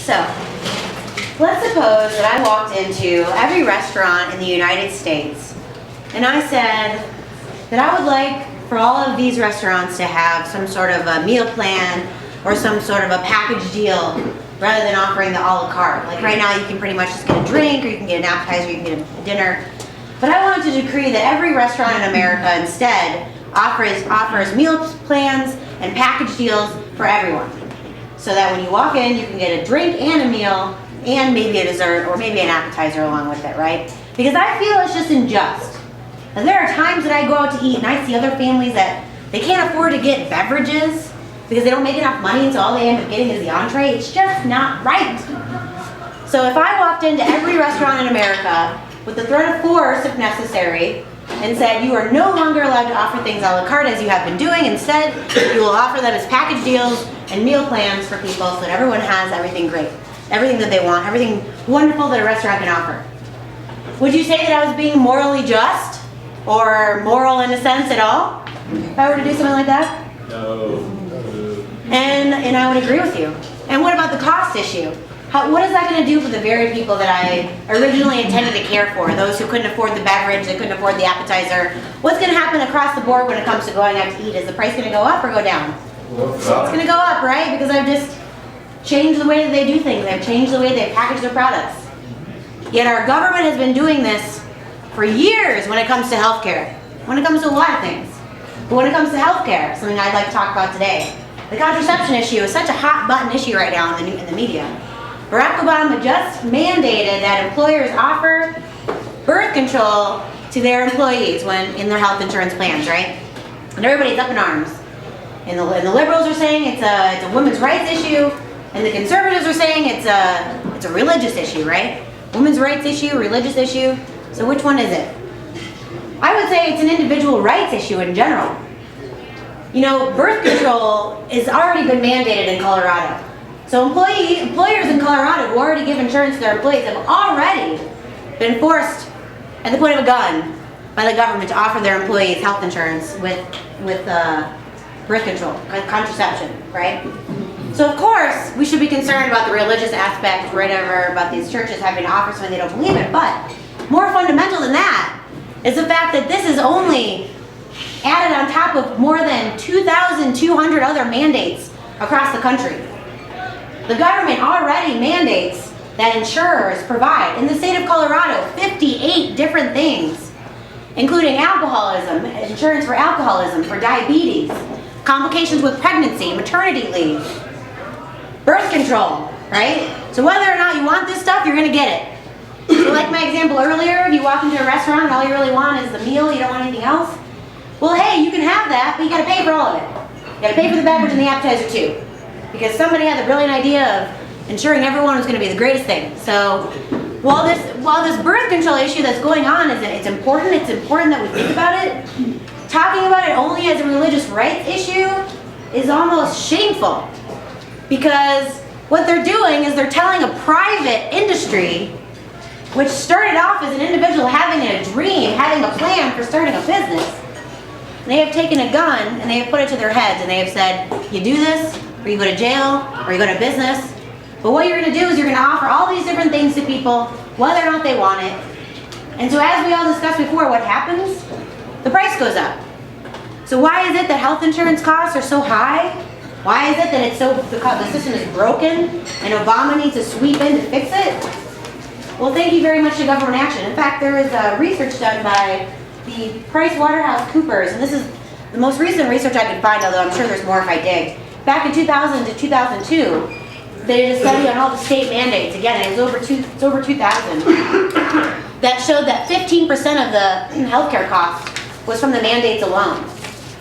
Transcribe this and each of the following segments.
So, let's suppose that I walked into every restaurant in the United States and I said that I would like for all of these restaurants to have some sort of a meal plan or some sort of a package deal rather than offering the a la carte. Like right now you can pretty much just get a drink or you can get an appetizer, you can get a dinner. But I wanted to decree that every restaurant in America instead offers meal plans and package deals for everyone. So that when you walk in, you can get a drink and a meal and maybe a dessert or maybe an appetizer along with it, right? Because I feel it's just unjust. And there are times that I go out to eat and I see other families that they can't afford to get beverages because they don't make enough money, so all they end up getting is the entree. It's just not right. So if I walked into every restaurant in America with the threat of force, if necessary, and said you are no longer allowed to offer things a la carte as you have been doing, instead you will offer them as package deals and meal plans for people so that everyone has everything great, everything that they want, everything wonderful that a restaurant can offer. Would you say that I was being morally just or moral in a sense at all if I were to do something like that? No. And I would agree with you. And what about the cost issue? What is that going to do for the very people that I originally intended to care for? Those who couldn't afford the beverage, they couldn't afford the appetizer. What's going to happen across the board when it comes to going out to eat? Is the price going to go up or go down? It's going to go up, right? Because I've just changed the way that they do things. I've changed the way they package their products. Yet our government has been doing this for years when it comes to healthcare. When it comes to a lot of things. But when it comes to healthcare, something I'd like to talk about today. The contraception issue is such a hot button issue right now in the media. Barack Obama just mandated that employers offer birth control to their employees when in their health insurance plans, right? And everybody's up in arms. And the liberals are saying it's a women's rights issue, and the conservatives are saying it's a religious issue, right? Women's rights issue, religious issue. So which one is it? I would say it's an individual rights issue in general. You know, birth control has already been mandated in Colorado. So employers in Colorado who already give insurance to their employees have already been forced at the point of a gun by the government to offer their employees health insurance with birth control, contraception, right? So of course, we should be concerned about the religious aspect, whatever, about these churches having to offer something they don't believe in, but more fundamental than that is the fact that this is only added on top of more than 2,200 other mandates across the country. The government already mandates that insurers provide, in the state of Colorado, 58 different things, including alcoholism, insurance for alcoholism, for diabetes, complications with pregnancy, maternity leave, birth control, right? So whether or not you want this stuff, you're going to get it. So like my example earlier, if you walk into a restaurant and all you really want is the meal, you don't want anything else, well, hey, you can have that, but you got to pay for all of it. You got to pay for the beverage and the appetizer too. Because somebody had the brilliant idea of ensuring everyone was going to be the greatest thing. So while this birth control issue that's going on it's important that we think about it, talking about it only as a religious rights issue is almost shameful. Because what they're doing is they're telling a private industry, which started off as an individual having a dream, having a plan for starting a business, they have taken a gun and they have put it to their heads and they have said, you do this, or you go to jail, or you go to business. But what you're going to do is you're going to offer all these different things to people, whether or not they want it. And so as we all discussed before, what happens? The price goes up. So why is it that health insurance costs are so high? Why is it that it's the system is broken and Obama needs to sweep in to fix it? Well, thank you very much to government action. In fact, there is research done by the PricewaterhouseCoopers, and this is the most recent research I could find, although I'm sure there's more if I dig. Back in 2000 to 2002, they did a study on all the state mandates. Again, it's over 2,000. That showed that 15% of the healthcare cost was from the mandates alone.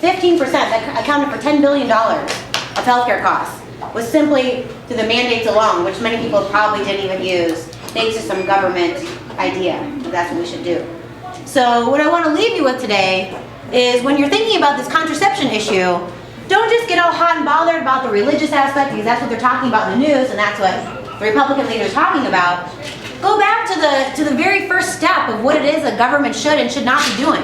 15%, that accounted for $10 billion of healthcare costs, was simply through the mandates alone, which many people probably didn't even use, thanks to some government idea that that's what we should do. So what I want to leave you with today is when you're thinking about this contraception issue, don't just get all hot and bothered about the religious aspect because that's what they're talking about in the news and that's what the Republican leaders are talking about. Go back to the very first step of what it is a government should and should not be doing.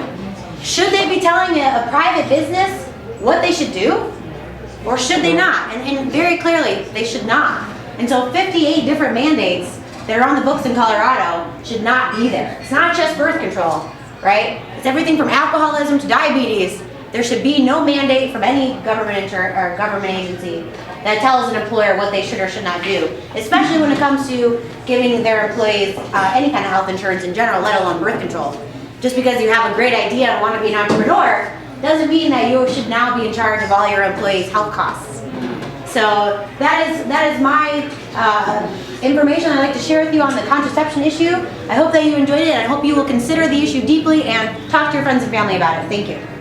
Should they be telling a private business what they should do? Or should they not? And very clearly, they should not. And so 58 different mandates that are on the books in Colorado should not be there. It's not just birth control, right? It's everything from alcoholism to diabetes. There should be no mandate from any government or government agency that tells an employer what they should or should not do, especially when it comes to giving their employees any kind of health insurance in general, let alone birth control. Just because you have a great idea and want to be an entrepreneur doesn't mean that you should now be in charge of all your employees' health costs. So that is my information I'd like to share with you on the contraception issue. I hope that you enjoyed it, and I hope you will consider the issue deeply and talk to your friends and family about it. Thank you.